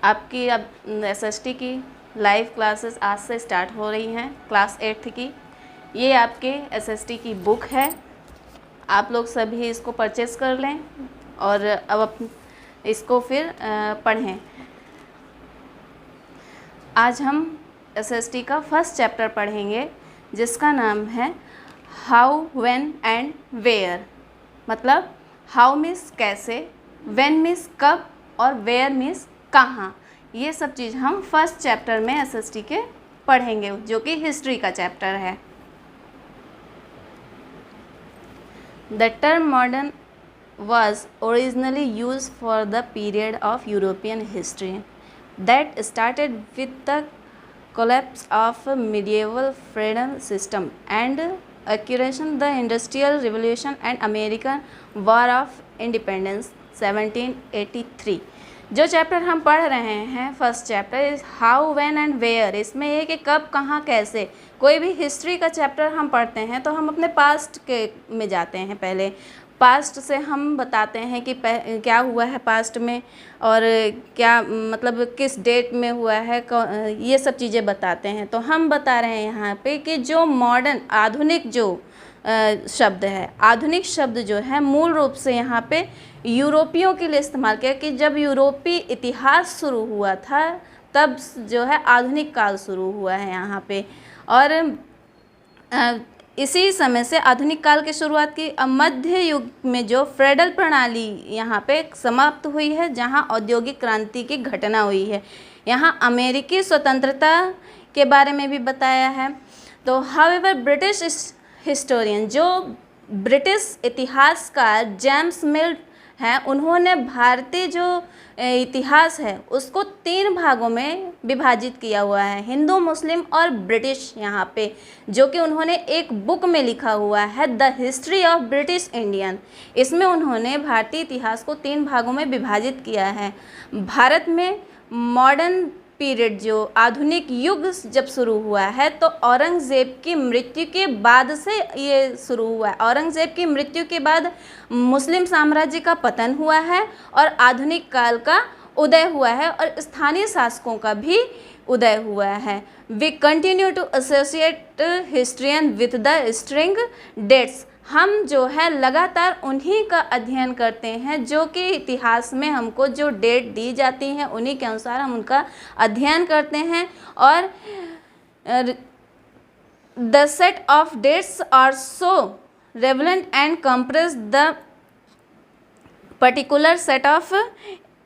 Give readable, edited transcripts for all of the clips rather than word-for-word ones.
आपकी अब एसएसटी की लाइव क्लासेस आज से स्टार्ट हो रही हैं, क्लास 8th की। ये आपके एसएसटी की बुक है, आप लोग सभी इसको परचेज़ कर लें और अब इसको फिर पढ़ें। आज हम एसएसटी का फर्स्ट चैप्टर पढ़ेंगे जिसका नाम है हाउ, व्हेन एंड वेयर। मतलब हाउ मीन्स कैसे, व्हेन मीन्स कब और वेयर मीन्स कहाँ। ये सब चीज़ हम फर्स्ट चैप्टर में एसएसटी के पढ़ेंगे जो कि हिस्ट्री का चैप्टर है। The term modern was originally used for the period of European history that started with the collapse of medieval feudal system and accumulation the Industrial Revolution and American War of Independence 1783। जो chapter हम पढ़ रहे हैं first chapter is how, when and where. इसमें ये कि कब, कहाँ, कैसे। कोई भी हिस्ट्री का चैप्टर हम पढ़ते हैं तो हम अपने पास्ट के में जाते हैं। पहले पास्ट से हम बताते हैं कि क्या हुआ है पास्ट में और क्या मतलब किस डेट में हुआ है, ये सब चीज़ें बताते हैं। तो हम बता रहे हैं यहाँ पे कि जो मॉडर्न आधुनिक जो शब्द है, आधुनिक शब्द जो है मूल रूप से यहाँ पे यूरोपियों के लिए इस्तेमाल किया कि जब यूरोपीय इतिहास शुरू हुआ था तब जो है आधुनिक काल शुरू हुआ है यहाँ पे। और इसी समय से आधुनिक काल की शुरुआत की। अब मध्य युग में जो फेडरल प्रणाली यहाँ पे समाप्त हुई है, जहाँ औद्योगिक क्रांति की घटना हुई है। यहाँ अमेरिकी स्वतंत्रता के बारे में भी बताया है। तो हाउएवर ब्रिटिश हिस्टोरियन, जो ब्रिटिश इतिहासकार जेम्स मिल हैं, उन्होंने भारतीय जो इतिहास है उसको 3 भागों में विभाजित किया हुआ है, हिंदू, मुस्लिम और ब्रिटिश यहाँ पे, जो कि उन्होंने एक बुक में लिखा हुआ है the history of British Indian. इसमें उन्होंने भारतीय इतिहास को 3 भागों में विभाजित किया है। भारत में मॉडर्न पीरियड जो आधुनिक युग जब शुरू हुआ है तो औरंगज़ेब की मृत्यु के बाद से ये शुरू हुआ है। औरंगज़ेब की मृत्यु के बाद मुस्लिम साम्राज्य का पतन हुआ है और आधुनिक काल का उदय हुआ है और स्थानीय शासकों का भी उदय हुआ है। We continue to associate historian with the string dates. हम जो है लगातार उन्हीं का अध्ययन करते हैं जो कि इतिहास में हमको जो डेट दी जाती हैं उन्हीं के अनुसार हम उनका अध्ययन करते हैं। और the set of dates are so relevant and compress the particular set of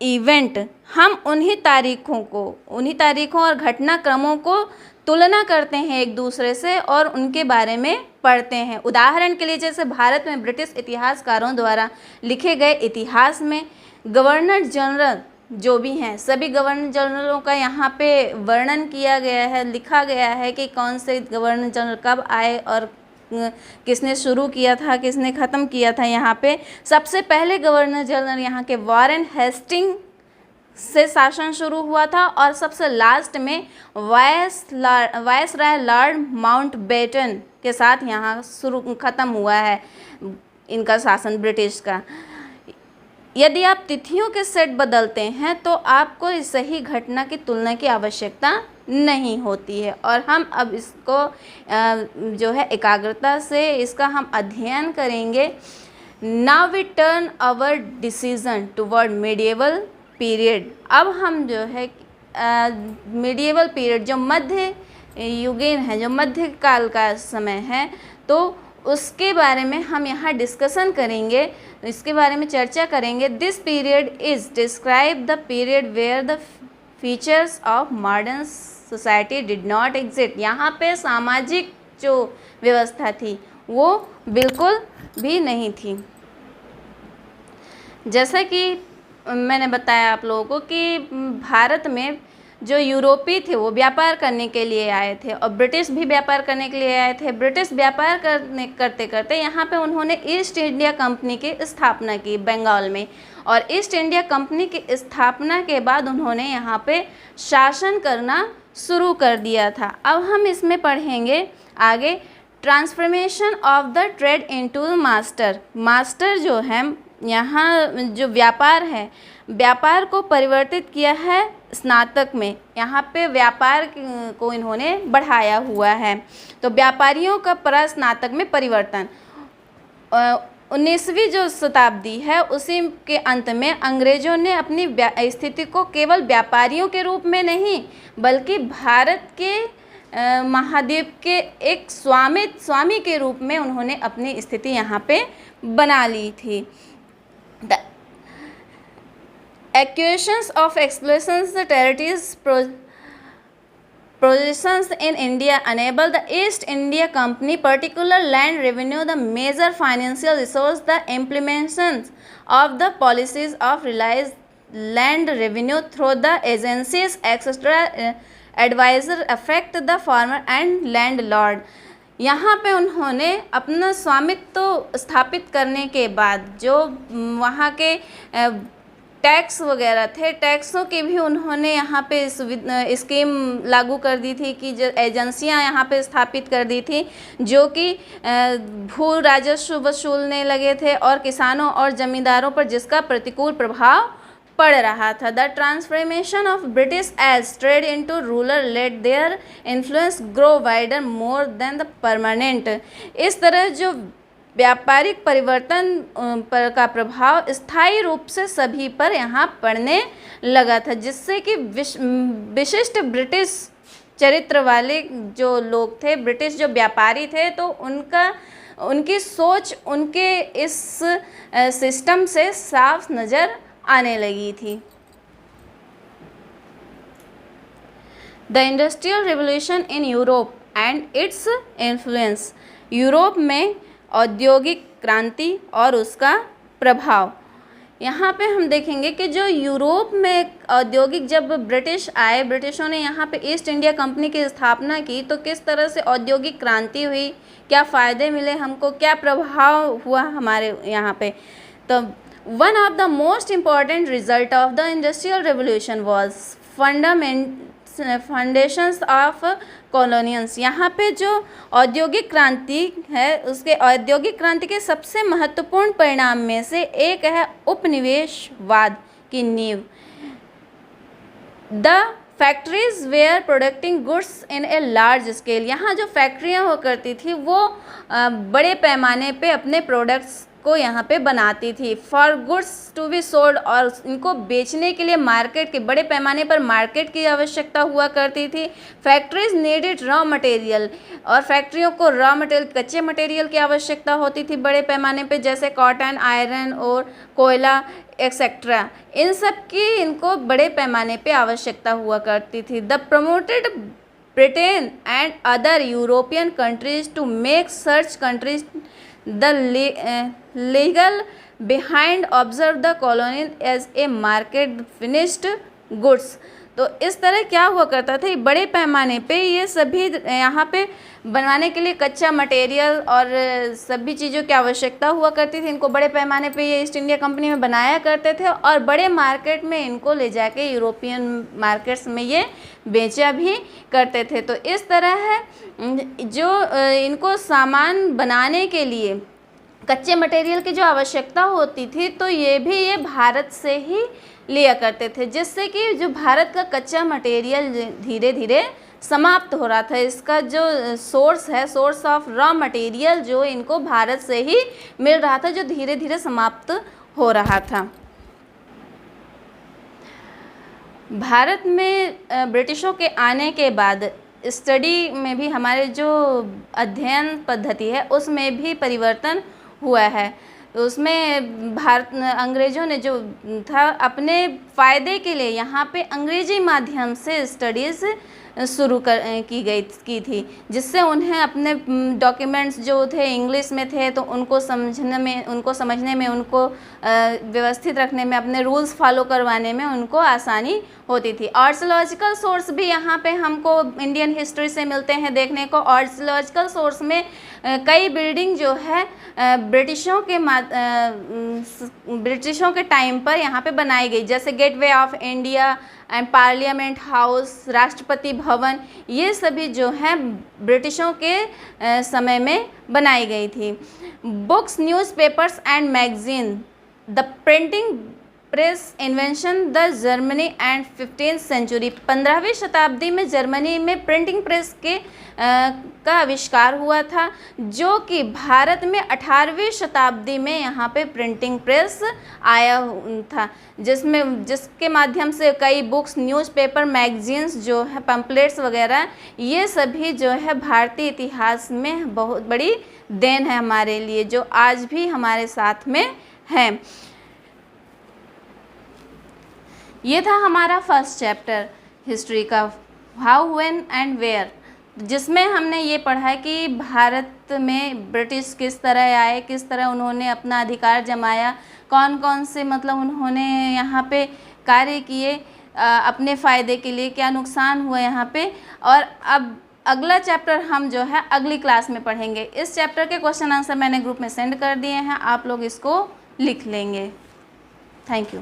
event. हम उन्हीं तारीखों और घटनाक्रमों को तुलना करते हैं एक दूसरे से और उनके बारे में पढ़ते हैं। उदाहरण के लिए जैसे भारत में ब्रिटिश इतिहासकारों द्वारा लिखे गए इतिहास में गवर्नर जनरल जो भी हैं, सभी गवर्नर जनरलों का यहाँ पे वर्णन किया गया है, लिखा गया है कि कौन से गवर्नर जनरल कब आए और किसने शुरू किया था, किसने ख़त्म किया था। यहाँ पे सबसे पहले गवर्नर जनरल यहाँ के वॉरेन हेस्टिंग से शासन शुरू हुआ था और सबसे लास्ट में वायसराय लॉर्ड माउंटबेटन के साथ यहाँ ख़त्म हुआ है इनका शासन ब्रिटिश का। यदि आप तिथियों के सेट बदलते हैं तो आपको इस सही घटना की तुलना की आवश्यकता नहीं होती है। और हम अब इसको जो है एकाग्रता से इसका हम अध्ययन करेंगे। Now we turn our decision toward medieval period. अब हम जो है मेडिएवल पीरियड जो मध्य युगीन है, जो मध्यकाल का समय है, तो उसके बारे में हम यहाँ डिस्कशन करेंगे, इसके बारे में चर्चा करेंगे। This period is describe the period where the features of modern society did not exist. यहाँ पे सामाजिक जो व्यवस्था थी वो बिल्कुल भी नहीं थी। जैसा कि मैंने बताया आप लोगों को कि भारत में जो यूरोपीय थे वो व्यापार करने के लिए आए थे और ब्रिटिश भी व्यापार करने के लिए आए थे। ब्रिटिश व्यापार करते करते यहाँ पे उन्होंने ईस्ट इंडिया कंपनी की स्थापना की बंगाल में, और ईस्ट इंडिया कंपनी की स्थापना के बाद उन्होंने यहाँ पे शासन करना शुरू कर दिया था। अब हम इसमें पढ़ेंगे आगे transformation of the trade into master. Master जो है यहाँ जो व्यापार है, व्यापार को परिवर्तित किया है स्नातक में। यहाँ पे व्यापार को इन्होंने बढ़ाया हुआ है। तो व्यापारियों का परास्नातक में परिवर्तन। 19वीं जो शताब्दी है उसी के अंत में अंग्रेजों ने अपनी स्थिति को केवल व्यापारियों के रूप में नहीं बल्कि भारत के महाद्वीप के एक स्वामी के रूप में उन्होंने अपनी स्थिति यहाँ पे बना ली थी। The acquisitions of explorations territories positions in India enable the East India Company particular land revenue the major financial resource. The implementations of the policies of realized land revenue through the agencies etc. advisor affect the farmer and landlord. यहाँ पे उन्होंने अपना स्वामित्व स्थापित करने के बाद जो वहाँ के टैक्स वगैरह थे, टैक्सों की भी उन्होंने यहाँ पे स्कीम लागू कर दी थी कि जो एजेंसियाँ यहाँ पे स्थापित कर दी थी जो कि भू राजस्व वसूलने लगे थे और किसानों और जमींदारों पर जिसका प्रतिकूल प्रभाव पड़ रहा था। The transformation of British as trade into rural let their influence grow wider more than the permanent. इस तरह जो व्यापारिक परिवर्तन पर का प्रभाव स्थायी रूप से सभी पर यहाँ पड़ने लगा था, जिससे कि विशिष्ट ब्रिटिश चरित्र वाले जो लोग थे, ब्रिटिश जो व्यापारी थे, तो उनकी सोच उनके इस सिस्टम से साफ नज़र आने लगी थी। The industrial revolution in Europe and its influence. Europe में औद्योगिक क्रांति और उसका प्रभाव। यहाँ पे हम देखेंगे कि जो यूरोप में औद्योगिक, जब ब्रिटिश आए, ब्रिटिशों ने यहाँ पे ईस्ट इंडिया कंपनी की स्थापना की तो किस तरह से औद्योगिक क्रांति हुई, क्या फ़ायदे मिले हमको, क्या प्रभाव हुआ हमारे यहाँ पे। तो one of the most important result of the industrial revolution was foundations of colonies. यहाँ पे जो औद्योगिक क्रांति है, उसके औद्योगिक क्रांति के सबसे महत्वपूर्ण परिणाम में से एक है उपनिवेशवाद की नींव। The factories were producting goods in a large scale. यहाँ जो फैक्ट्रियाँ हुआ करती थी वो बड़े पैमाने पे अपने प्रोडक्ट्स को यहाँ पे बनाती थी। For goods to be sold, और इनको बेचने के लिए मार्केट के बड़े पैमाने पर मार्केट की आवश्यकता हुआ करती थी। फैक्ट्रीज नीडेड रॉ मटेरियल, और फैक्ट्रियों को रॉ मटेरियल, कच्चे मटेरियल की आवश्यकता होती थी बड़े पैमाने पे, जैसे कॉटन, आयरन और कोयला एक्सेट्रा। इन सब की इनको बड़े पैमाने पे आवश्यकता हुआ करती थी। The promoted Britain and other European countries to make search countries the legal behind observe the colony as a market finished goods. तो इस तरह क्या हुआ करता था, बड़े पैमाने पे ये सभी यहाँ पे बनवाने के लिए कच्चा मटेरियल और सभी चीज़ों की आवश्यकता हुआ करती थी। इनको बड़े पैमाने पे ये ईस्ट इंडिया कंपनी में बनाया करते थे और बड़े मार्केट में इनको ले जाके यूरोपियन मार्केट्स में ये बेचा भी करते थे। तो इस तरह है जो इनको सामान बनाने के लिए कच्चे मटेरियल की जो आवश्यकता होती थी तो ये भारत से ही लिया करते थे, जिससे कि जो भारत का कच्चा मटेरियल धीरे धीरे समाप्त हो रहा था। इसका जो सोर्स है, सोर्स ऑफ रॉ मटेरियल जो इनको भारत से ही मिल रहा था, जो धीरे धीरे समाप्त हो रहा था। भारत में ब्रिटिशों के आने के बाद स्टडी में भी, हमारे जो अध्ययन पद्धति है उसमें भी परिवर्तन हुआ है। तो उसमें अंग्रेज़ों ने जो था अपने फ़ायदे के लिए यहाँ पे अंग्रेजी माध्यम से स्टडीज़ शुरू की थी, जिससे उन्हें अपने डॉक्यूमेंट्स जो थे इंग्लिश में थे तो उनको समझने में उनको व्यवस्थित रखने में, अपने रूल्स फॉलो करवाने में उनको आसानी होती थी। आर्कियोलॉजिकल सोर्स भी यहाँ पे हमको इंडियन हिस्ट्री से मिलते हैं देखने को। आर्कियोलॉजिकल सोर्स में कई बिल्डिंग जो है ब्रिटिशों के टाइम पर यहाँ पे बनाई गई, जैसे gateway of India and parliament house, Rashtrapati Bhavan, ये सभी जो हैं ब्रिटिशों के समय में बनाई गई थी। Books, newspapers and magazine, the printing press invention the Germany and 15th century. 15वीं शताब्दी में जर्मनी में प्रिंटिंग प्रेस का आविष्कार हुआ था, जो कि भारत में 18वीं शताब्दी में यहाँ पे प्रिंटिंग प्रेस आया था, जिसके माध्यम से कई बुक्स, न्यूज़पेपर, मैगजीन्स जो है, पम्पलेट्स वगैरह, ये सभी जो है भारतीय इतिहास में बहुत बड़ी देन है हमारे लिए, जो आज भी हमारे साथ में है। ये था हमारा फर्स्ट चैप्टर हिस्ट्री का, हाउ, व्हेन एंड वेयर, जिसमें हमने ये पढ़ा कि भारत में ब्रिटिश किस तरह आए, किस तरह उन्होंने अपना अधिकार जमाया, कौन कौन से मतलब उन्होंने यहाँ पे कार्य किए अपने फ़ायदे के लिए, क्या नुकसान हुआ यहाँ पे। और अब अगला चैप्टर हम जो है अगली क्लास में पढ़ेंगे। इस चैप्टर के क्वेश्चन आंसर मैंने ग्रुप में सेंड कर दिए हैं, आप लोग इसको लिख लेंगे। Thank you.